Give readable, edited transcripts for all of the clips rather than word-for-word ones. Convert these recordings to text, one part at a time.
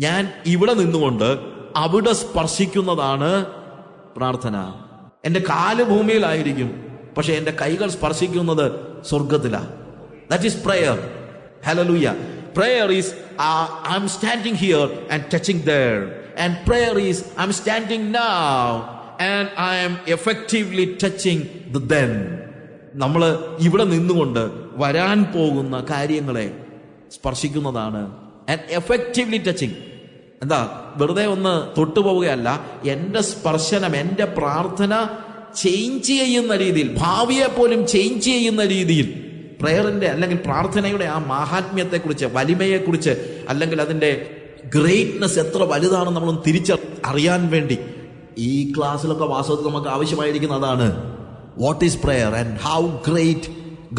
ഞാൻ ഇവിടെ നിന്നുകൊണ്ട് അവിടെ സ്പർശിക്കുന്നതാണ് പ്രാർത്ഥന. എൻ്റെ കാല് ഭൂമിയിലായിരിക്കും, പക്ഷെ എൻ്റെ കൈകൾ സ്പർശിക്കുന്നത് സ്വർഗത്തിലാണ്. That is prayer. Hallelujah. Prayer is I'm standing here and touching there, and prayer is I'm standing now and I am effectively touching the then. നമ്മൾ ഇവിടെ നിന്നുകൊണ്ട് വരാൻ പോകുന്ന കാര്യങ്ങളെ സ്പർശിക്കുന്നതാണ് and effectively touching. എന്താ, വെറുതെ ഒന്ന് തൊട്ടുപോവുകയല്ല. എൻ്റെ സ്പർശനം, എൻ്റെ പ്രാർത്ഥന ചേഞ്ച് ചെയ്യുന്ന രീതിയിൽ, ഭാവിയെ പോലും ചേഞ്ച് ചെയ്യുന്ന രീതിയിൽ പ്രയറിന്റെ അല്ലെങ്കിൽ പ്രാർത്ഥനയുടെ ആ മാഹാത്മ്യത്തെക്കുറിച്ച്, വലിമയെക്കുറിച്ച്, അല്ലെങ്കിൽ അതിൻ്റെ ഗ്രേറ്റ്നെസ് എത്ര വലുതാണെന്ന് നമ്മളൊന്ന് അറിയാൻ വേണ്ടി ഈ ക്ലാസ്സിലൊക്കെ വാസ്തവത്തിൽ നമുക്ക് ആവശ്യമായിരിക്കുന്ന അതാണ്. What is prayer and how great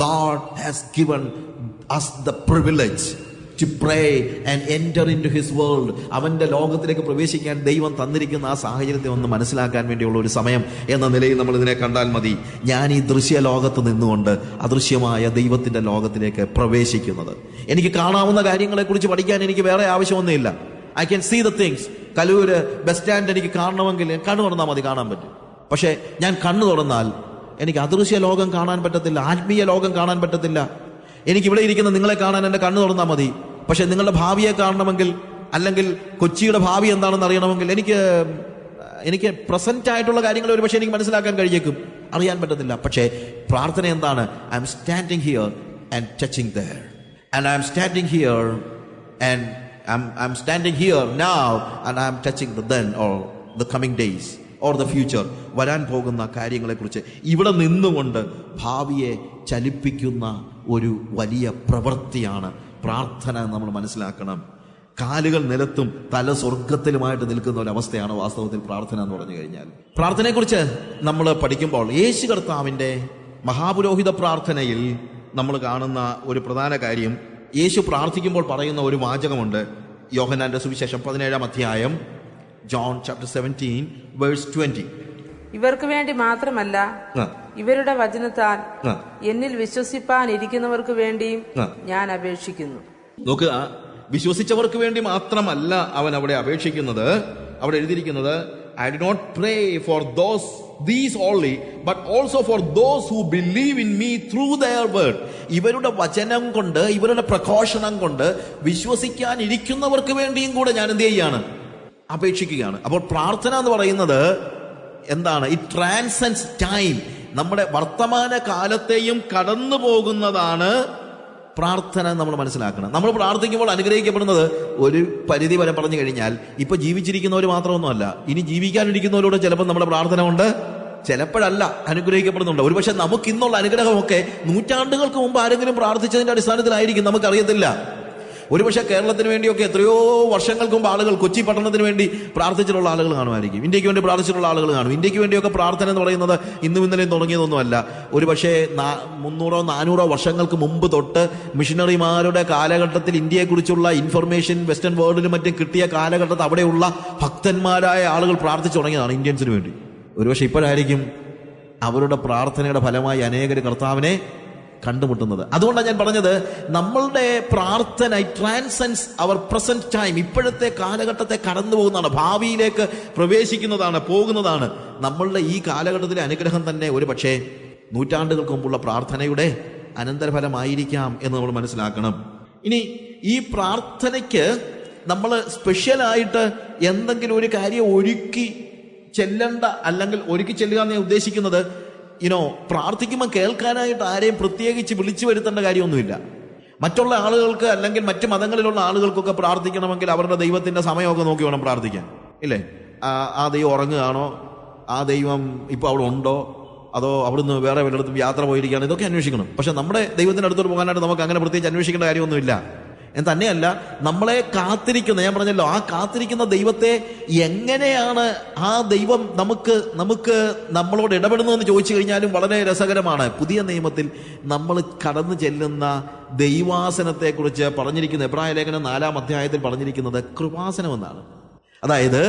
God has given us the privilege to pray and enter into his world. അവന്റെ ലോകത്തിലേക്ക് പ്രവേശിക്കാൻ ദൈവം തന്നിരിക്കുന്ന ആ സാഹചര്യത്തെ ഒന്ന് മനസ്സിലാക്കാൻ വേണ്ടിയുള്ള ഒരു സമയം എന്ന നിലയിൽ നമ്മൾ ഇതിനെ കണ്ടാൽ മതി. ഞാൻ ഈ ദൃശ്യ ലോകത്ത് നിന്നുകൊണ്ട് അദൃശ്യമായ ദൈവത്തിന്റെ ലോകത്തിലേക്ക് പ്രവേശിക്കുന്നത്, എനിക്ക് കാണാവുന്ന കാര്യങ്ങളെക്കുറിച്ച് പഠിക്കാൻ എനിക്ക് വേറെ ആവശ്യമൊന്നുമില്ല. I can see the things. Kaloor bus stand എനിക്ക് കാണണമെങ്കിൽ കണ്ണു തുറന്നാൽ മതി, കാണാൻ പറ്റും. പക്ഷെ ഞാൻ കണ്ണു തുറന്നാൽ എനിക്ക് അദൃശ്യ ലോകം കാണാൻ പറ്റത്തില്ല, ആത്മീയ ലോകം കാണാൻ പറ്റത്തില്ല. എനിക്കിവിടെ ഇരിക്കുന്ന നിങ്ങളെ കാണാൻ എൻ്റെ കണ്ണു തുറന്നാൽ മതി. പക്ഷെ നിങ്ങളുടെ ഭാവിയെ കാണണമെങ്കിൽ, അല്ലെങ്കിൽ കൊച്ചിയുടെ ഭാവി എന്താണെന്ന് അറിയണമെങ്കിൽ എനിക്ക് പ്രസന്റ് ആയിട്ടുള്ള കാര്യങ്ങൾ ഒരു പക്ഷേ എനിക്ക് മനസ്സിലാക്കാൻ കഴിയേക്കും, അറിയാൻ പറ്റത്തില്ല. പക്ഷേ പ്രാർത്ഥന എന്താണ്? I'm standing here and touching there, and I'm standing here and I'm standing here now and I'm touching the then or the coming days or the future. വരാൻ പോകുന്ന കാര്യങ്ങളെക്കുറിച്ച് ഇവിടെ നിന്നുകൊണ്ട് ഭാവിയെ ചലിപ്പിക്കുന്ന ഒരു വലിയ പ്രവൃത്തിയാണ് പ്രാർത്ഥന എന്ന് നമ്മൾ മനസ്സിലാക്കണം. കാലുകൾ നിലത്തും തല സ്വർഗത്തിലുമായിട്ട് നിൽക്കുന്ന ഒരു അവസ്ഥയാണ് വാസ്തവത്തിൽ പ്രാർത്ഥന എന്ന് പറഞ്ഞു കഴിഞ്ഞാൽ. പ്രാർത്ഥനയെക്കുറിച്ച് നമ്മൾ പഠിക്കുമ്പോൾ യേശു കർത്താവിൻ്റെ മഹാപുരോഹിത പ്രാർത്ഥനയിൽ നമ്മൾ കാണുന്ന ഒരു പ്രധാന കാര്യം, യേശു പ്രാർത്ഥിക്കുമ്പോൾ പറയുന്ന ഒരു വാചകമുണ്ട്. യോഹന്നാന്റെ സുവിശേഷം 17-ാം അധ്യായം, ജോൺ ചാപ്റ്റർ 17 വേഴ്സ് 20. ഇവർക്ക് വേണ്ടി മാത്രമല്ല, ഇവരുടെ വചനത്താൽ എന്നിൽ വിശ്വസിപ്പാൻ ഇരിക്കുന്നവർക്ക് വേണ്ടിയും ഞാൻ അപേക്ഷിക്കുന്നു. നോക്കുക, വിശ്വസിച്ചവർക്ക് വേണ്ടി മാത്രമല്ല അവൻ അവിടെ അപേക്ഷിക്കുന്നത്. അവിടെ എഴുതിയിരിക്കുന്നത്, I do not pray for these only, but also for those who believe in me through their word. ഇവരുടെ വചനം കൊണ്ട്, ഇവരുടെ പ്രഘോഷണം കൊണ്ട് വിശ്വസിക്കാൻ ഇരിക്കുന്നവർക്ക് വേണ്ടിയും കൂടെ ഞാൻ എന്ത് ചെയ്യുകയാണ്? അപേക്ഷിക്കുകയാണ്. അപ്പോൾ പ്രാർത്ഥന എന്ന് പറയുന്നത് എന്താണ്? It transcends time. നമ്മുടെ വർത്തമാന കാലത്തെയും കടന്നു പോകുന്നതാണ് പ്രാർത്ഥന. നമ്മൾ മനസ്സിലാക്കണം. നമ്മൾ പ്രാർത്ഥിക്കുമ്പോൾ അനുഗ്രഹിക്കപ്പെടുന്നത് ഒരു പരിധി വരെ പറഞ്ഞു കഴിഞ്ഞാൽ ഇപ്പൊ ജീവിച്ചിരിക്കുന്നവർ മാത്രമൊന്നുമല്ല, ഇനി ജീവിക്കാനിരിക്കുന്നവരോട് ചിലപ്പോൾ നമ്മുടെ പ്രാർത്ഥന കൊണ്ട് ചിലപ്പോഴല്ല അനുഗ്രഹിക്കപ്പെടുന്നുണ്ട്. ഒരുപക്ഷെ നമുക്ക് ഇന്നുള്ള അനുഗ്രഹമൊക്കെ നൂറ്റാണ്ടുകൾക്ക് മുമ്പ് ആരെങ്കിലും പ്രാർത്ഥിച്ചതിന്റെ അടിസ്ഥാനത്തിലായിരിക്കും, നമുക്കറിയത്തില്ല. ഒരുപക്ഷെ കേരളത്തിന് വേണ്ടിയൊക്കെ എത്രയോ വർഷങ്ങൾക്ക് മുമ്പ് ആളുകൾ കൊച്ചി പട്ടണത്തിന് വേണ്ടി പ്രാർത്ഥിച്ചിട്ടുള്ള ആളുകൾ കാണുമായിരിക്കും, ഇന്ത്യക്ക് വേണ്ടി പ്രാർത്ഥിച്ചിട്ടുള്ള ആളുകൾ കാണും. ഇന്ത്യക്ക് വേണ്ടിയൊക്കെ പ്രാർത്ഥന എന്ന് പറയുന്നത് ഇന്നും ഇന്നലെയും തുടങ്ങിയതൊന്നുമല്ല. ഒരുപക്ഷെ 300-400 വർഷങ്ങൾക്ക് മുമ്പ് തൊട്ട് മിഷണറിമാരുടെ കാലഘട്ടത്തിൽ ഇന്ത്യയെക്കുറിച്ചുള്ള ഇൻഫർമേഷൻ വെസ്റ്റേൺ വേൾഡിലും മറ്റും കിട്ടിയ കാലഘട്ടത്തിൽ അവിടെയുള്ള ഭക്തന്മാരായ ആളുകൾ പ്രാർത്ഥിച്ചു തുടങ്ങിയതാണ് ഇന്ത്യൻസിന് വേണ്ടി. ഒരുപക്ഷെ ഇപ്പോഴായിരിക്കും അവരുടെ പ്രാർത്ഥനയുടെ ഫലമായി അനേകർ കർത്താവിനെ കണ്ടുമുട്ടുന്നത്. അതുകൊണ്ടാണ് ഞാൻ പറഞ്ഞത്, നമ്മളുടെ പ്രാർത്ഥന ട്രാൻസെൻഡ്സ് അവർ പ്രസന്റ് ടൈം. ഇപ്പോഴത്തെ കാലഘട്ടത്തെ കടന്നു പോകുന്നതാണ്, ഭാവിയിലേക്ക് പ്രവേശിക്കുന്നതാണ്, പോകുന്നതാണ്. നമ്മളുടെ ഈ കാലഘട്ടത്തിലെ അനുഗ്രഹം തന്നെ ഒരു പക്ഷേ നൂറ്റാണ്ടുകൾക്ക് മുമ്പുള്ള പ്രാർത്ഥനയുടെ അനന്തരഫലമായിരിക്കാം എന്ന് നമ്മൾ മനസ്സിലാക്കണം. ഇനി ഈ പ്രാർത്ഥനയ്ക്ക് നമ്മൾ സ്പെഷ്യലായിട്ട് എന്തെങ്കിലും ഒരു കാര്യം ഒരുക്കി ചെല്ലണ്ട, അല്ലെങ്കിൽ ഒരുക്കി ചെല്ലുക എന്ന് ഞാൻ ഉദ്ദേശിക്കുന്നത്, പ്രാർത്ഥിക്കുമ്പോൾ കേൾക്കാനായിട്ട് ആരെയും പ്രത്യേകിച്ച് വിളിച്ചു വരുത്തേണ്ട കാര്യമൊന്നുമില്ല. മറ്റുള്ള ആളുകൾക്ക് അല്ലെങ്കിൽ മറ്റു മതങ്ങളിലുള്ള ആളുകൾക്കൊക്കെ പ്രാർത്ഥിക്കണമെങ്കിൽ അവരുടെ ദൈവത്തിന്റെ സമയമൊക്കെ നോക്കി വേണം പ്രാർത്ഥിക്കാൻ, ഇല്ലേ? ആ ദൈവം ഉറങ്ങുകയാണോ, ആ ദൈവം ഇപ്പൊ അവിടെ ഉണ്ടോ, അതോ അവിടുന്ന് വേറെ വല്ലയിടത്തും യാത്ര പോയിരിക്കുകയാണ്, ഇതൊക്കെ അന്വേഷിക്കണം. പക്ഷെ നമ്മുടെ ദൈവത്തിന്റെ അടുത്തോട്ട് പോകാനായിട്ട് നമുക്ക് അങ്ങനെ പ്രത്യേകിച്ച് അന്വേഷിക്കേണ്ട കാര്യമൊന്നുമില്ല. എന്ന് തന്നെയല്ല, നമ്മളെ കാത്തിരിക്കുന്ന, ഞാൻ പറഞ്ഞല്ലോ, ആ കാത്തിരിക്കുന്ന ദൈവത്തെ എങ്ങനെയാണ് ആ ദൈവം നമുക്ക് നമ്മളോട് ഇടപെടുന്നതെന്ന് ചോദിച്ചു കഴിഞ്ഞാലും വളരെ രസകരമാണ്. പുതിയ നിയമത്തിൽ നമ്മൾ കടന്നു ചെല്ലുന്ന ദൈവാസനത്തെക്കുറിച്ച് പറഞ്ഞിരിക്കുന്ന എബ്രായ ലേഖനം 4-ാം അധ്യായത്തിൽ പറഞ്ഞിരിക്കുന്നത് കൃപാസനം എന്നാണ്. അതായത്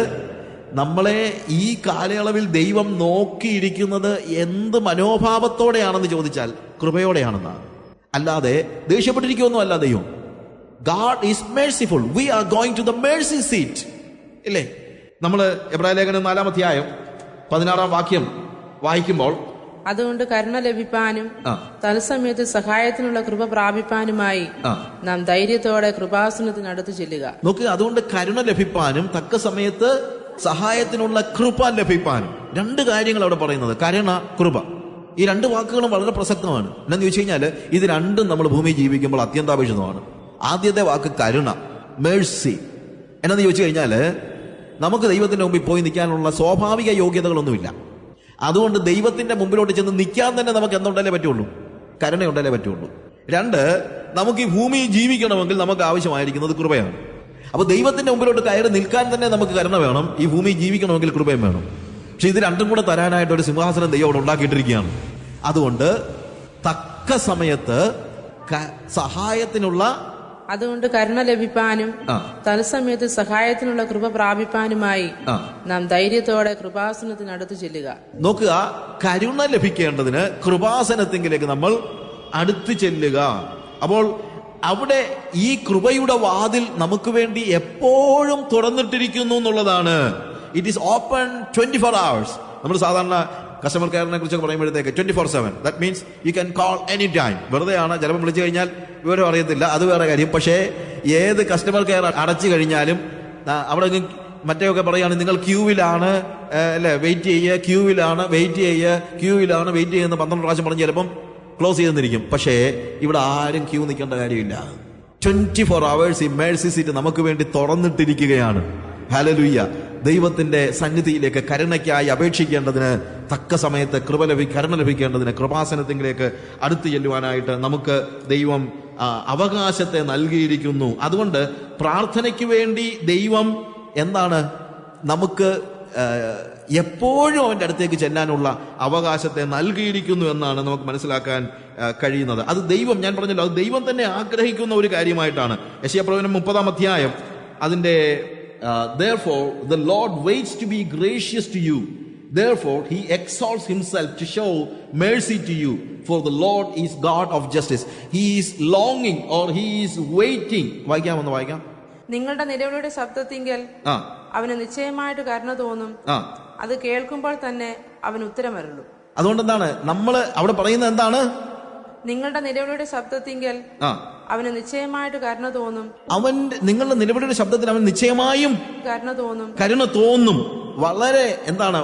നമ്മളെ ഈ കാലയളവിൽ ദൈവം നോക്കിയിരിക്കുന്നത് എന്ത് മനോഭാവത്തോടെയാണെന്ന് ചോദിച്ചാൽ കൃപയോടെയാണെന്നാണ്. അല്ലാതെ ദേഷ്യപ്പെട്ടിരിക്കുമൊന്നും അല്ല ദൈവം. God is merciful. We are going to the mercy seat. ഇല്ലേ? നമ്മൾ എബ്രായ ലേഖനം 4-ാം അധ്യായം 16-ാം വാക്യം വായിക്കുമ്പോൾ, അതുകൊണ്ട് കരുണ ലഭിപ്പാനും തത്സമയത്ത് സഹായത്തിനുള്ള കൃപ പ്രാപിപ്പാനുമായി നാം ധൈര്യത്തോടെ കൃപാസനത്തിനടുത്ത് ചെല്ലുക. നോക്കുക, അതുകൊണ്ട് കരുണ ലഭിപ്പാനും തക്ക സമയത്ത് സഹായത്തിനുള്ള കൃപ ലഭിപ്പാനും, രണ്ട് കാര്യങ്ങൾ അവിടെ പറയുന്നത്. കരുണ, കൃപ, ഈ രണ്ട് വാക്കുകളും വളരെ പ്രസക്തമാണ്. എന്താന്ന് ചോദിച്ചു കഴിഞ്ഞാൽ ഇത് രണ്ടും നമ്മൾ ഭൂമിയിൽ ജീവിക്കുമ്പോൾ അത്യന്താപേക്ഷിതമാണ്. ആദ്യത്തെ വാക്ക് കരുണ, മേഴ്സി. എന്നാന്ന് ചോദിച്ചു കഴിഞ്ഞാൽ നമുക്ക് ദൈവത്തിന്റെ മുമ്പിൽ പോയി നിൽക്കാനുള്ള സ്വാഭാവിക യോഗ്യതകളൊന്നുമില്ല. അതുകൊണ്ട് ദൈവത്തിന്റെ മുമ്പിലോട്ട് ചെന്ന് നിൽക്കാൻ തന്നെ നമുക്ക് എന്തുണ്ടാലേ പറ്റുള്ളൂ? കരുണയുണ്ടാലേ പറ്റുള്ളൂ. രണ്ട്, നമുക്ക് ഈ ഭൂമിയിൽ ജീവിക്കണമെങ്കിൽ നമുക്ക് ആവശ്യമായിരിക്കുന്നത് കൃപയാണ്. അപ്പൊ ദൈവത്തിന്റെ മുമ്പിലോട്ട് കയറി നിൽക്കാൻ തന്നെ നമുക്ക് കരുണ വേണം, ഈ ഭൂമിയിൽ ജീവിക്കണമെങ്കിൽ കൃപയും വേണം. പക്ഷെ ഇത് രണ്ടും കൂടെ തരാനായിട്ട് ഒരു സിംഹാസനം ദൈവം അവിടെ ഉണ്ടാക്കിയിട്ടിരിക്കുകയാണ്. അതുകൊണ്ട് തക്ക സമയത്ത് സഹായത്തിനുള്ള, അതുകൊണ്ട് കരുണ ലഭിപ്പാനും തത്സമയത്ത് സഹായത്തിനുള്ള കൃപ പ്രാപിപ്പാനുമായി നാം ധൈര്യത്തോടെ കൃപാസനത്തിനടുത്ത് ചെല്ലുക. നോക്കുക, കരുണ ലഭിക്കേണ്ടതിന് കൃപാസനത്തിലേക്ക് നമ്മൾ അടുത്ത് ചെല്ലുക. അപ്പോൾ അവിടെ ഈ കൃപയുടെ വാതിൽ നമുക്ക് വേണ്ടി എപ്പോഴും തുറന്നിട്ടിരിക്കുന്നു എന്നുള്ളതാണ്. It is open 24 hours. നമ്മൾ സാധാരണ കസ്റ്റമർ കെയറിനെ കുറിച്ച് പറയുമ്പോഴത്തേക്ക് 24/7. That means you can call any time. വെറുതെയാണ്, ചിലപ്പോൾ വിളിച്ചു കഴിഞ്ഞാൽ വിവരം അറിയത്തില്ല, അത് വേറെ കാര്യം. പക്ഷേ ഏത് കസ്റ്റമർ കെയർ അടച്ചു കഴിഞ്ഞാലും അവിടെ മറ്റേയൊക്കെ പറയുകയാണെങ്കിൽ നിങ്ങൾ ക്യൂവിലാണ് അല്ലെ വെയിറ്റ് ചെയ്യുക, ക്യൂവിലാണ് വെയിറ്റ് ചെയ്യുക, ക്യൂവിലാണ് വെയിറ്റ് ചെയ്യുന്ന 12 പ്രാവശ്യം പറഞ്ഞ് ചിലപ്പം ക്ലോസ് ചെയ്തെന്നിരിക്കും. പക്ഷേ ഇവിടെ ആരും ക്യൂ നിൽക്കേണ്ട കാര്യമില്ല. 24 hours ഈ മേഴ്സി സീറ്റ് നമുക്ക് വേണ്ടി തുറന്നിട്ടിരിക്കുകയാണ്. ഹല്ലേലൂയ. ദൈവത്തിന്റെ സന്നിധിയിലേക്ക് കരുണയ്ക്കായി അപേക്ഷിക്കേണ്ടതിന്, തക്ക സമയത്ത് കരുണ ലഭിക്കേണ്ടതിന് കൃപാസനത്തിലേക്ക് അടുത്ത് ചെല്ലുവാനായിട്ട് നമുക്ക് ദൈവം അവകാശത്തെ നൽകിയിരിക്കുന്നു. അതുകൊണ്ട് പ്രാർത്ഥനയ്ക്ക് വേണ്ടി ദൈവം എന്താണ് നമുക്ക് എപ്പോഴും അവന്റെ അടുത്തേക്ക് ചെല്ലാനുള്ള അവകാശത്തെ നൽകിയിരിക്കുന്നു എന്നാണ് നമുക്ക് മനസ്സിലാക്കാൻ കഴിയുന്നത്. അത് ദൈവം, ഞാൻ പറഞ്ഞല്ലോ, അത് ദൈവം തന്നെ ആഗ്രഹിക്കുന്ന ഒരു കാര്യമായിട്ടാണ്. യെശയ്യാപ്രവചനം 30-ാം അധ്യായം അതിന്റെ therefore the Lord waits to be gracious to you, therefore he exalts himself to show mercy to you, for the Lord is God of justice. He is longing or he is waiting. വായിക്കാം. നിങ്ങളുടെ നിലവിളിയുടെ ശബ്ദത്തിങ്കൽ അവന് നിശ്ചയമായിട്ട് കരുണ തോന്നും, അത് കേൾക്കുമ്പോൾ തന്നെ അവൻ ഉത്തരമരുള്ളൂ. അതുകൊണ്ട് എന്താണ് നമ്മൾ അവിടെ പറയുന്നത്? എന്താണ്? നിങ്ങളുടെ നിലവിളിയുടെ ശബ്ദത്തിങ്കൽ അവന് നിശ്ചയമായിട്ട് കരുണ തോന്നും. നിങ്ങളുടെ നിലവിളിയുടെ ശബ്ദത്തിൽ അവൻ നിശ്ചയമായും കരുണ തോന്നും. വളരെ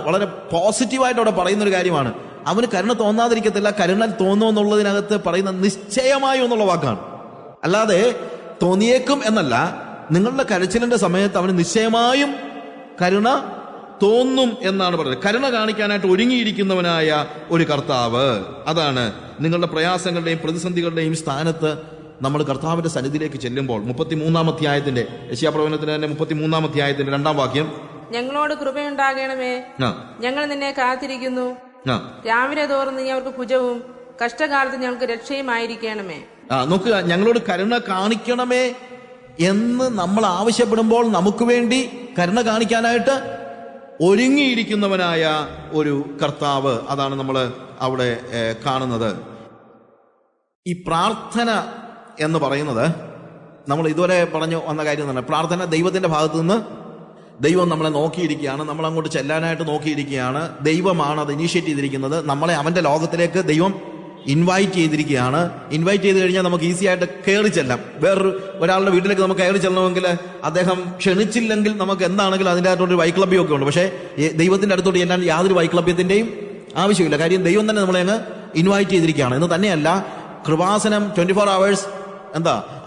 വളരെ പോസിറ്റീവായിട്ട് അവിടെ പറയുന്ന ഒരു കാര്യമാണ്. അവന് കരുണ തോന്നാതിരിക്കത്തില്ല. കരുണ തോന്നും എന്നുള്ളതിനകത്ത് പറയുന്ന നിശ്ചയമായും എന്നുള്ള വാക്കാണ്. അല്ലാതെ തോന്നിയേക്കും എന്നല്ല. നിങ്ങളുടെ കരച്ചിലിന്റെ സമയത്ത് അവന് നിശ്ചയമായും കരുണ തോന്നും എന്നാണ് പറയുന്നത്. കരുണ കാണിക്കാനായിട്ട് ഒരുങ്ങിയിരിക്കുന്നവനായ ഒരു കർത്താവ്. അതാണ് നിങ്ങളുടെ പ്രയാസങ്ങളുടെയും പ്രതിസന്ധികളുടെയും സ്ഥാനത്ത് നമ്മൾ കർത്താവിന്റെ സന്നിധിയിലേക്ക് ചെല്ലുമ്പോൾ 33-ാം അധ്യായത്തിന്റെ യെശയ്യാപ്രവചനത്തിന്റെ തന്നെ 33-ാം അധ്യായത്തിന്റെ 2-ാം വാക്യം, ഞങ്ങളോട് കൃപയുണ്ടാകണമേ, ഞങ്ങൾ നിന്നെ കാത്തിരിക്കുന്നു. രാവിലെ തോറും നീ അവർക്ക് ഭുജവും കഷ്ടകാലത്ത് ഞങ്ങൾക്ക് രക്ഷയുമായിരിക്കണമേ. നോക്കുക, ഞങ്ങളോട് കരുണ കാണിക്കണമേ എന്ന് നമ്മൾ ആവശ്യപ്പെടുമ്പോൾ നമുക്ക് വേണ്ടി കരുണ കാണിക്കാനായിട്ട് ഒരുങ്ങിയിരിക്കുന്നവനായ ഒരു കർത്താവ്. അതാണ് നമ്മൾ അവിടെ കാണുന്നത്. ഈ പ്രാർത്ഥന എന്ന് പറയുന്നത് നമ്മൾ ഇതുവരെ പറഞ്ഞു വന്ന കാര്യം തന്നെ. പ്രാർത്ഥന ദൈവത്തിന്റെ ഭാഗത്തു നിന്ന് ദൈവം നമ്മളെ നോക്കിയിരിക്കുകയാണ്, നമ്മൾ അങ്ങോട്ട് ചെല്ലാനായിട്ട് നോക്കിയിരിക്കുകയാണ്. ദൈവമാണ് അത് ഇനീഷ്യേറ്റ് ചെയ്തിരിക്കുന്നത്. നമ്മളെ അവന്റെ ലോകത്തിലേക്ക് ദൈവം ഇൻവൈറ്റ് ചെയ്തിരിക്കുകയാണ്. ഇൻവൈറ്റ് ചെയ്ത് കഴിഞ്ഞാൽ നമുക്ക് ഈസി ആയിട്ട് കയറി ചെല്ലാം. ഒരാളുടെ വീട്ടിലേക്ക് നമുക്ക് കയറി ചെല്ലണമെങ്കിൽ അദ്ദേഹം ക്ഷണിച്ചില്ലെങ്കിൽ നമുക്ക് എന്താണെങ്കിലും അതിൻ്റെ അകത്തോട്ട് വൈക്ലഭ്യമൊക്കെ ഉണ്ട്. പക്ഷേ ദൈവത്തിന്റെ അടുത്തോട്ട് ചെല്ലാൻ യാതൊരു വൈക്ലഭ്യത്തിന്റെയും ആവശ്യമില്ല. കാര്യം ദൈവം തന്നെ നമ്മളെ അങ്ങ് ഇൻവൈറ്റ് ചെയ്തിരിക്കുകയാണ്. എന്ന് തന്നെയല്ല, കൃപാസനം 24 hours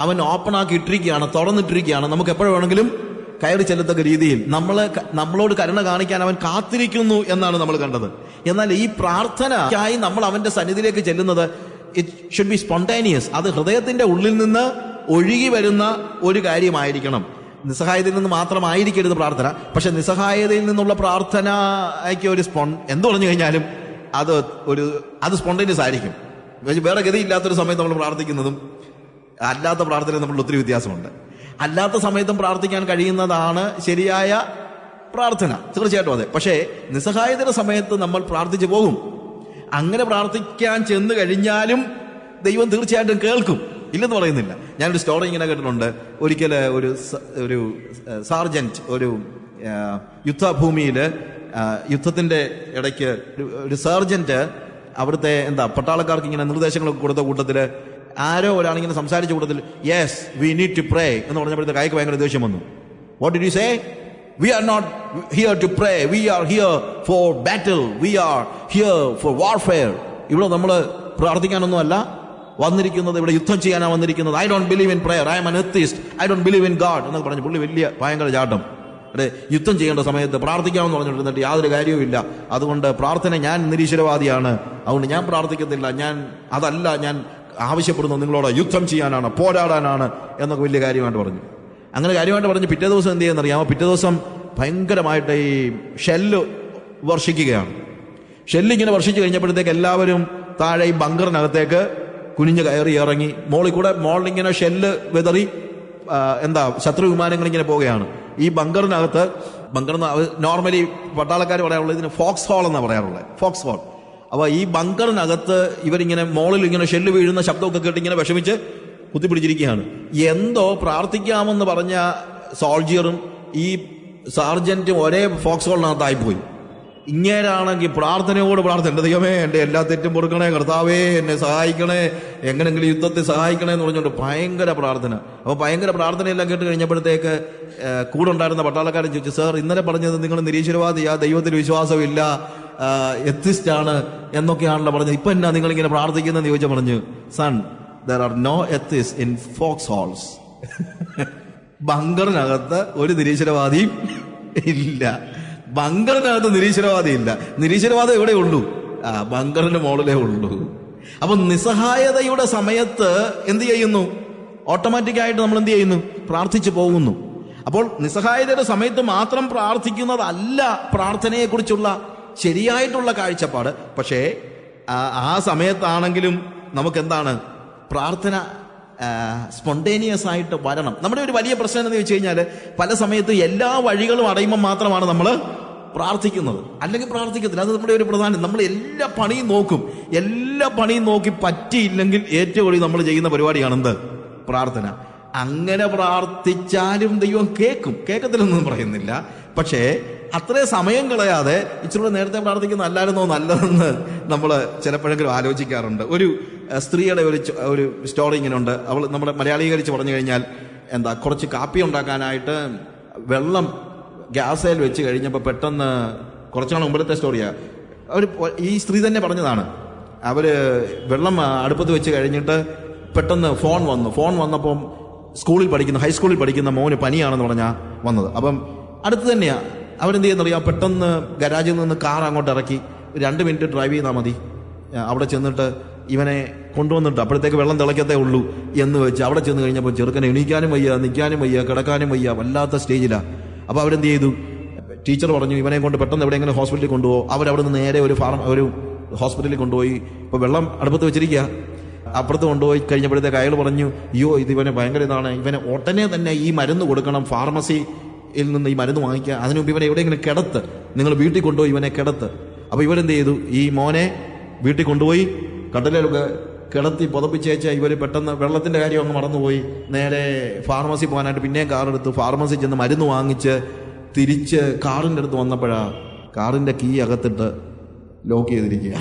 അവൻ ഓപ്പൺ ആക്കി ഇട്ടിരിക്കുകയാണ്, തുറന്നിട്ടിരിക്കുകയാണ്. നമുക്ക് എപ്പോഴും വേണമെങ്കിലും കയറി ചെല്ലത്തക്ക രീതിയിൽ നമ്മളോട് കരുണ കാണിക്കാൻ അവൻ കാത്തിരിക്കുന്നു എന്നാണ് നമ്മൾ കണ്ടത്. എന്നാൽ ഈ പ്രാർത്ഥനയ്ക്കായി നമ്മൾ അവന്റെ സന്നിധിയിലേക്ക് ചെല്ലുന്നത് ഇറ്റ് ഷുഡ് ബി സ്പോണ്ടേനിയസ്. അത് ഹൃദയത്തിന്റെ ഉള്ളിൽ നിന്ന് ഒഴുകി വരുന്ന ഒരു കാര്യമായിരിക്കണം. നിസ്സഹായതയിൽ നിന്ന് മാത്രമായിരിക്കരുത് പ്രാർത്ഥന. പക്ഷെ നിസ്സഹായതയിൽ നിന്നുള്ള പ്രാർത്ഥനയ്ക്ക് ഒരു എന്ത് പറഞ്ഞു കഴിഞ്ഞാലും അത് സ്പോണ്ടേനിയസ് ആയിരിക്കും. വേറെ ഗതിയില്ലാത്തൊരു സമയത്ത് നമ്മൾ പ്രാർത്ഥിക്കുന്നതും അല്ലാത്ത പ്രാർത്ഥനയും നമ്മൾ ഒത്തിരി വ്യത്യാസമുണ്ട്. അല്ലാത്ത സമയത്തും പ്രാർത്ഥിക്കാൻ കഴിയുന്നതാണ് ശരിയായ പ്രാർത്ഥന, തീർച്ചയായിട്ടും അതെ. പക്ഷേ നിസ്സഹായതയുടെ സമയത്ത് നമ്മൾ പ്രാർത്ഥിച്ചു പോകും. അങ്ങനെ പ്രാർത്ഥിക്കാൻ ചെന്ന് കഴിഞ്ഞാലും ദൈവം തീർച്ചയായിട്ടും കേൾക്കും. ഇല്ലെന്ന് പറയുന്നില്ല. ഞാനൊരു സ്റ്റോറി ഇങ്ങനെ കേട്ടിട്ടുണ്ട്. ഒരിക്കൽ ഒരു സാർജന്റ് ഒരു യുദ്ധഭൂമിയിൽ യുദ്ധത്തിന്റെ ഇടയ്ക്ക് ഒരു സർജന്റ് അവിടുത്തെ പട്ടാളക്കാർക്ക് ഇങ്ങനെ നിർദ്ദേശങ്ങളൊക്കെ കൊടുത്ത കൂട്ടത്തില് ആരോ ഒരാളിങ്ങനെ സംസാരിച്ച കൂട്ടത്തിൽ yes we need to pray എന്ന് പറഞ്ഞപ്പോഴത്തെ അയാൾക്ക് ഭയങ്കര ദേഷ്യം വന്നു. What did you say? We are not here to pray. We are here for battle. We are here for warfare. ഇവിടെ നമ്മൾ പ്രാർത്ഥിക്കാനൊന്നുമല്ല വന്നിരിക്കുന്നത്, ഇവിടെ യുദ്ധം ചെയ്യാനാണ് വന്നിരിക്കുന്നത്. I don't believe in prayer. I am an atheist. I don't believe in God എന്നൊക്കെ പറഞ്ഞു പുള്ളി വലിയ ഭയങ്കര ചാട്ടം. അതെ, യുദ്ധം ചെയ്യേണ്ട സമയത്ത് പ്രാർത്ഥിക്കാമെന്ന് പറഞ്ഞിട്ട് യാതൊരു കാര്യവുമില്ല. അതുകൊണ്ട് പ്രാർത്ഥന, ഞാൻ നിരീശ്വരവാദിയാണ്, അതുകൊണ്ട് ഞാൻ പ്രാർത്ഥിക്കത്തില്ല, ഞാൻ ആവശ്യപ്പെടുന്നു നിങ്ങളോട് യുദ്ധം ചെയ്യാനാണ്, പോരാടാനാണ് എന്നൊക്കെ വലിയ കാര്യമായിട്ട് പറഞ്ഞു. അങ്ങനെ കാര്യമായിട്ട് പറഞ്ഞ് പിറ്റേ ദിവസം എന്ത് ചെയ്യുന്നറിയാമോ? പിറ്റേ ദിവസം ഭയങ്കരമായിട്ട് ഈ ഷെല്ല് വർഷിക്കുകയാണ്. ഷെല്ലിങ്ങനെ വർഷിച്ചു കഴിഞ്ഞപ്പോഴത്തേക്ക് എല്ലാവരും താഴെ ഈ ബങ്കറിനകത്തേക്ക് കുനിഞ്ഞ് കയറി ഇറങ്ങി മോളിലിങ്ങനെ ഷെല്ല് വെതറി ശത്രു വിമാനങ്ങൾ ഇങ്ങനെ പോവുകയാണ്. ഈ ബങ്കർ നോർമലി പട്ടാളക്കാർ പറയാറുള്ളത് ഇതിന് ഫോക്സ് ഹോൾ എന്നാണ് പറയാറുള്ളത്, ഫോക്സ് ഹോൾ. അപ്പൊ ഈ ബങ്കറിനകത്ത് ഇവരിങ്ങനെ മോളിൽ ഇങ്ങനെ ഷെല്ല് വീഴുന്ന ശബ്ദമൊക്കെ കേട്ട് ഇങ്ങനെ വിഷമിച്ച് കുത്തിപ്പിടിച്ചിരിക്കുകയാണ്. എന്തോ പ്രാർത്ഥിക്കാമെന്ന് പറഞ്ഞ സോൾജിയറും ഈ സാർജന്റും ഒരേ ഫോക്സ് ഹോളിനകത്തായിപ്പോയി. ഇങ്ങേരാണെങ്കിൽ പ്രാർത്ഥനയോട് പ്രാർത്ഥന, ദൈവമേ എൻ്റെ എല്ലാ തെറ്റും പൊറുക്കണേ, കർത്താവേ എന്നെ സഹായിക്കണേ, എങ്ങനെങ്കിലും യുദ്ധത്തെ സഹായിക്കണേ എന്ന് പറഞ്ഞുകൊണ്ട് ഭയങ്കര പ്രാർത്ഥന. അപ്പോൾ ഭയങ്കര പ്രാർത്ഥനയെല്ലാം കേട്ട് കഴിഞ്ഞപ്പോഴത്തേക്ക് കൂടെ ഉണ്ടായിരുന്ന പട്ടാളക്കാരൻ ചോദിച്ചു, സാർ ഇന്നലെ പറഞ്ഞത് നിങ്ങൾ നിരീശ്വരവാദിയാ, ദൈവത്തിൽ വിശ്വാസമില്ല, എത്തിസ്റ്റാണ് എന്നൊക്കെയാണല്ലോ പറഞ്ഞത്, ഇപ്പൊ എന്നാ നിങ്ങളിങ്ങനെ പ്രാർത്ഥിക്കുന്നതെന്ന് ചോദിച്ചാൽ പറഞ്ഞു, son there are no atheists in foxholes. ബങ്കറിനകത്ത് ഒരു നിരീശ്വരവാദിയും ഇല്ല. ബങ്കറിനകത്ത് നിരീശ്വരവാദി ഇല്ല. നിരീശ്വരവാദം എവിടെ ഉള്ളൂ? ബങ്കറിന്റെ മുകളിലേ ഉള്ളൂ. അപ്പൊ നിസ്സഹായതയുടെ സമയത്ത് എന്ത് ചെയ്യുന്നു? ഓട്ടോമാറ്റിക്കായിട്ട് നമ്മൾ എന്ത് ചെയ്യുന്നു? പ്രാർത്ഥിച്ചു പോകുന്നു. അപ്പോൾ നിസ്സഹായതയുടെ സമയത്ത് മാത്രം പ്രാർത്ഥിക്കുന്നതല്ല പ്രാർത്ഥനയെക്കുറിച്ചുള്ള ശരിയായിട്ടുള്ള കാഴ്ചപ്പാട്. പക്ഷേ ആ സമയത്താണെങ്കിലും നമുക്കെന്താണ്? പ്രാർത്ഥന സ്പോണ്ടേനിയസ് ആയിട്ട് വരണം. നമ്മുടെ ഒരു വലിയ പ്രശ്നം എന്ന് വെച്ച് കഴിഞ്ഞാൽ പല സമയത്ത് എല്ലാ വഴികളും അടയുമ്പോൾ മാത്രമാണ് നമ്മൾ പ്രാർത്ഥിക്കുന്നത്, അല്ലെങ്കിൽ പ്രാർത്ഥിക്കത്തില്ല. അത് നമ്മുടെ ഒരു പ്രധാനം. നമ്മൾ എല്ലാ പണിയും നോക്കും, എല്ലാ പണിയും നോക്കി പറ്റിയില്ലെങ്കിൽ ഏറ്റവും കൂടുതൽ നമ്മൾ ചെയ്യുന്ന പരിപാടിയാണ് എന്ത്? പ്രാർത്ഥന. അങ്ങനെ പ്രാർത്ഥിച്ചാലും ദൈവം കേൾക്കത്തില്ലെന്നൊന്നും പറയുന്നില്ല. പക്ഷേ അത്രയും സമയം കളയാതെ ഇച്ചിരി നേരത്തെ പ്രാർത്ഥിക്കുന്ന അല്ലായിരുന്നോ നല്ലതെന്ന് നമ്മൾ ചിലപ്പോഴെങ്കിലും ആലോചിക്കാറുണ്ട്. ഒരു സ്ത്രീയുടെ ഒരു സ്റ്റോറി ഇങ്ങനെ ഉണ്ട്. അവൾ നമ്മുടെ മലയാളീകരിച്ച് പറഞ്ഞു കഴിഞ്ഞാൽ കുറച്ച് കാപ്പി ഉണ്ടാക്കാനായിട്ട് വെള്ളം ഗ്യാസേൽ വെച്ച് കഴിഞ്ഞപ്പോൾ പെട്ടെന്ന് കുറച്ചാൾ മുമ്പത്തെ സ്റ്റോറിയാ, ഈ സ്ത്രീ തന്നെ പറഞ്ഞതാണ്. അവര് വെള്ളം അടുപ്പത്ത് വെച്ച് കഴിഞ്ഞിട്ട് പെട്ടെന്ന് ഫോൺ വന്നപ്പം ഹൈസ്കൂളിൽ പഠിക്കുന്ന മോന് പനിയാണെന്ന് പറഞ്ഞാൽ വന്നത്. അപ്പം അടുത്ത് തന്നെയാ. അവരെന്ത് ചെയ്യുന്നറിയാം? പെട്ടെന്ന് ഗരാജിൽ നിന്ന് കാർ അങ്ങോട്ട് ഇറക്കി 2 മിനിറ്റ് ഡ്രൈവ് ചെയ്താൽ മതി, അവിടെ ചെന്നിട്ട് ഇവനെ കൊണ്ടുവന്നിട്ട് അപ്പോഴത്തേക്ക് വെള്ളം തിളയ്ക്കത്തേ ഉള്ളൂ എന്ന് വെച്ച് അവിടെ ചെന്ന് കഴിഞ്ഞപ്പോൾ ചെറുക്കനെ എണീക്കാനും വയ്യ, നിൽക്കാനും വയ്യ, കിടക്കാനും വയ്യ, വല്ലാത്ത സ്റ്റേജിലാണ്. അപ്പോൾ അവരെന്ത് ചെയ്തു? ടീച്ചർ പറഞ്ഞു ഇവനെ കൊണ്ട് പെട്ടെന്ന് എവിടെയെങ്കിലും ഹോസ്പിറ്റലിൽ കൊണ്ടുപോകും. അവരവിടെ നിന്ന് നേരെ ഒരു ഹോസ്പിറ്റലിൽ കൊണ്ടുപോയി. ഇപ്പോൾ വെള്ളം അടുപ്പത്ത് വെച്ചിരിക്കുക. അപ്പുറത്ത് കൊണ്ടുപോയി കഴിഞ്ഞപ്പോഴത്തേക്ക് അയാൾ പറഞ്ഞു, അയ്യോ ഇവനെ ഭയങ്കര ഇതാണ്, ഇവനെ ഉടനെ തന്നെ ഈ മരുന്ന് കൊടുക്കണം, ഫാർമസിയിൽ നിന്ന് ഈ മരുന്ന് വാങ്ങിക്കുക, അതിനു മുമ്പ് ഇവനെ എവിടെയെങ്കിലും കിടത്ത്, നിങ്ങൾ വീട്ടിൽ കൊണ്ടുപോയി ഇവനെ കിടത്ത്. അപ്പോൾ ഇവരെന്ത് ചെയ്തു? ഈ മോനെ വീട്ടിൽ കൊണ്ടുപോയി കട്ടിലൊക്കെ കിടത്തി പുതപ്പിച്ചേച്ച ഇവർ പെട്ടെന്ന് വെള്ളത്തിന്റെ കാര്യം അങ്ങ് മറന്നുപോയി. നേരെ ഫാർമസി പോകാനായിട്ട് പിന്നെയും കാറെടുത്ത് ഫാർമസി ചെന്ന് മരുന്ന് വാങ്ങിച്ച് തിരിച്ച് കാറിൻ്റെ അടുത്ത് വന്നപ്പോഴാ കാറിന്റെ കീ അകത്തിട്ട് ലോക്ക് ചെയ്തിരിക്കുക.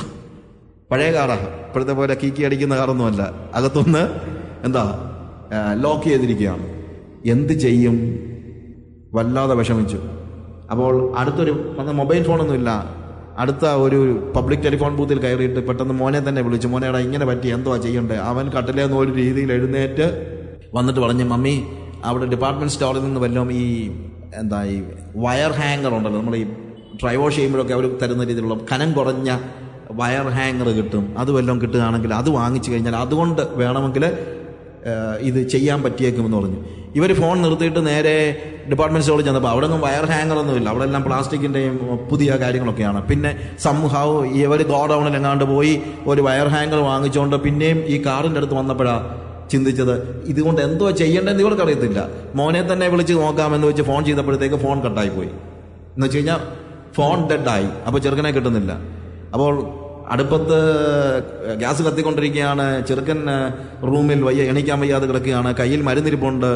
പഴയ കാറാണ്, ഇപ്പോഴത്തെ പോലെ കീ അടിക്കുന്ന കാറൊന്നുമല്ല. അകത്തൊന്ന് ലോക്ക് ചെയ്തിരിക്കുകയാണ്. എന്ത് ചെയ്യും? വല്ലാതെ വിഷമിച്ചു. അപ്പോൾ അടുത്തൊരു മൊബൈൽ ഫോണൊന്നുമില്ല, അടുത്ത ഒരു പബ്ലിക് ടെലിഫോൺ ബൂത്തിൽ കയറിയിട്ട് പെട്ടെന്ന് മോനെ തന്നെ വിളിച്ചു, മോനെടാ ഇങ്ങനെ പറ്റി, എന്തുവാ ചെയ്യണ്ടേ? അവൻ കട്ടിലേന്ന് ഒരു രീതിയിൽ എഴുന്നേറ്റ് വന്നിട്ട് പറഞ്ഞു, മമ്മി അവിടെ ഡിപ്പാർട്ട്മെന്റ് സ്റ്റോറിൽ നിന്ന് വല്ലതും ഈ വയർ ഹാങ്ങർ ഉണ്ടല്ലോ, നമ്മൾ ഈ ഡ്രൈ വാഷ് ചെയ്യുമ്പോഴൊക്കെ അവർ തരുന്ന രീതിയിലുള്ള കനം കുറഞ്ഞ വയർ ഹാങ്ങർ കിട്ടും, അത് വല്ലതും കിട്ടുകയാണെങ്കിൽ അത് വാങ്ങിച്ചു കഴിഞ്ഞാൽ അതുകൊണ്ട് വേണമെങ്കിൽ ഇത് ചെയ്യാൻ പറ്റിയേക്കുമെന്ന് പറഞ്ഞു. ഇവർ ഫോൺ നിർത്തിയിട്ട് നേരെ ഡിപ്പാർട്ട്മെന്റ് സ്റ്റോറിൽ ചെന്നപ്പോൾ അവിടെ ഒന്നും വയർ ഹാങ്ങർ ഒന്നുമില്ല, അവിടെ എല്ലാം പ്ലാസ്റ്റിക്കിന്റെയും പുതിയ കാര്യങ്ങളൊക്കെയാണ്. പിന്നെ സംഹാവ് ഇവർ ഗോഡൌണിൽ എങ്ങാണ്ട് പോയി ഒരു വയർ ഹാങ്ങർ വാങ്ങിച്ചുകൊണ്ട് പിന്നെയും ഈ കാറിന്റെ അടുത്ത് വന്നപ്പോഴാണ് ചിന്തിച്ചത്, ഇതുകൊണ്ട് എന്തോ ചെയ്യേണ്ടതെന്ന് ഇവർക്ക് അറിയത്തില്ല. മോനെ തന്നെ വിളിച്ച് നോക്കാമെന്ന് വെച്ച് ഫോൺ ചെയ്തപ്പോഴത്തേക്ക് ഫോൺ കട്ടായി പോയി. എന്ന് വെച്ച് കഴിഞ്ഞാൽ ഫോൺ ഡെഡായി. അപ്പോൾ ചെറുക്കനെ കിട്ടുന്നില്ല. അപ്പോൾ അടുപ്പത്ത് ഗ്യാസ് കത്തിക്കൊണ്ടിരിക്കുകയാണ്. ചെറുക്കൻ റൂമിൽ എണീക്കാൻ വയ്യാതെ കിടക്കുകയാണ്. കയ്യിൽ മരുന്നിരിപ്പുണ്ട്.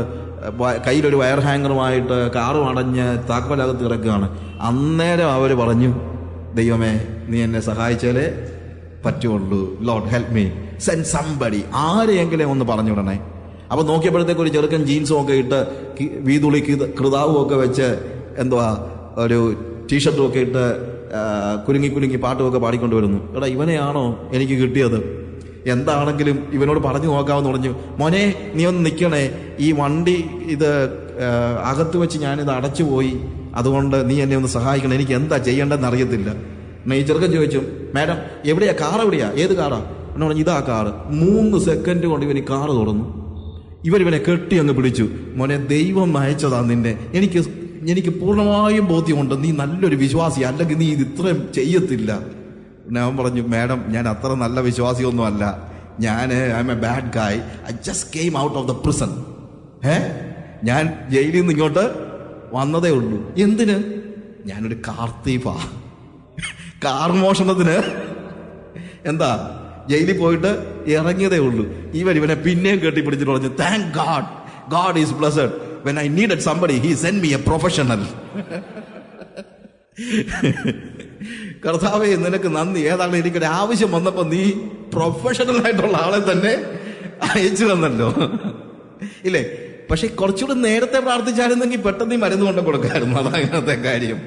കയ്യിലൊരു വയർ ഹാങ്ങറുമായിട്ട് കാറും അടഞ്ഞ് താക്കോലകത്ത് കിടക്കുകയാണ്. അന്നേരം അവർ പറഞ്ഞു, ദൈവമേ നീ എന്നെ സഹായിച്ചാലേ പറ്റുള്ളൂ. Lord help me, send somebody, ആരെയെങ്കിലും ഒന്ന് പറഞ്ഞു വിടണേ. അപ്പൊ നോക്കിയപ്പോഴത്തേക്ക് ഒരു ചെറുക്കൻ ജീൻസും ഒക്കെ ഇട്ട് വീതുളി കൃതാവും ഒക്കെ വെച്ച് എന്തുവാ ഒരു ടീഷർട്ടും ഒക്കെ ഇട്ട് കുലുങ്ങി കുലുങ്ങി പാട്ടുമൊക്കെ പാടിക്കൊണ്ട് വരുന്നു. എടാ, ഇവനെയാണോ എനിക്ക് കിട്ടിയത്? എന്താണെങ്കിലും ഇവനോട് പറഞ്ഞു നോക്കാമെന്ന് പറഞ്ഞു. മോനെ നീ ഒന്ന് നിൽക്കണേ, ഈ വണ്ടി ഇത് അകത്ത് വെച്ച് ഞാനിത് അടച്ചുപോയി, അതുകൊണ്ട് നീ എന്നെ ഒന്ന് സഹായിക്കണം, എനിക്ക് എന്താ ചെയ്യേണ്ടതെന്ന് അറിയത്തില്ല. ഈ ചെറുക്കൻ ചോദിച്ചു, മാഡം എവിടെയാ, കാർ എവിടെയാ, ഏത് കാറാ? എന്നെ പറഞ്ഞു, ഇതാ കാറ്. 3 സെക്കൻഡ് കൊണ്ട് ഇവന് കാറ് തുറന്നു. ഇവനെ കെട്ടി അങ്ങ് പിടിച്ചു. മോനെ ദൈവം അയച്ചതാ നിന്നെ, എനിക്ക് പൂർണ്ണമായും ബോധ്യമുണ്ട് നീ നല്ലൊരു വിശ്വാസി, അല്ലെങ്കിൽ നീ ഇത് ഇത്രയും ചെയ്യത്തില്ല. ഞാൻ പറഞ്ഞു, മാഡം ഞാൻ അത്ര നല്ല വിശ്വാസിയൊന്നും അല്ല, I am a bad guy, I just came out of the prison. ഞാൻ ജയിലിൽ നിന്ന് ഇങ്ങോട്ട് വന്നതേ ഉള്ളൂ. എന്തിന്? ഞാനൊരു കാർ തീഫാ, കാർ മോഷണത്തിന് എന്താ ജയിലിൽ പോയിട്ട് ഇറങ്ങിയതേ ഉള്ളൂ. ഇവനെ പിന്നെയും കെട്ടിപ്പിടിച്ചിട്ട് പറഞ്ഞു, thank God, God is blessed. When I needed somebody, he sent me a professional. കർത്താവേ നിനക്ക് നന്ദി, ഏതാണ് എനിക്കൊരു ആവശ്യം വന്നപ്പോ നീ പ്രൊഫഷണൽ ആയിട്ടുള്ള ആളെ തന്നെ അയച്ചു തന്നല്ലോ, ഇല്ലേ? പക്ഷെ കുറച്ചുകൂടി നേരത്തെ പ്രാർത്ഥിച്ചായിരുന്നെങ്കിൽ പെട്ടെന്ന് ഈ മരുന്ന് കൊണ്ട് കൊടുക്കായിരുന്നു. അതാ അതിനകത്തെ കാര്യം.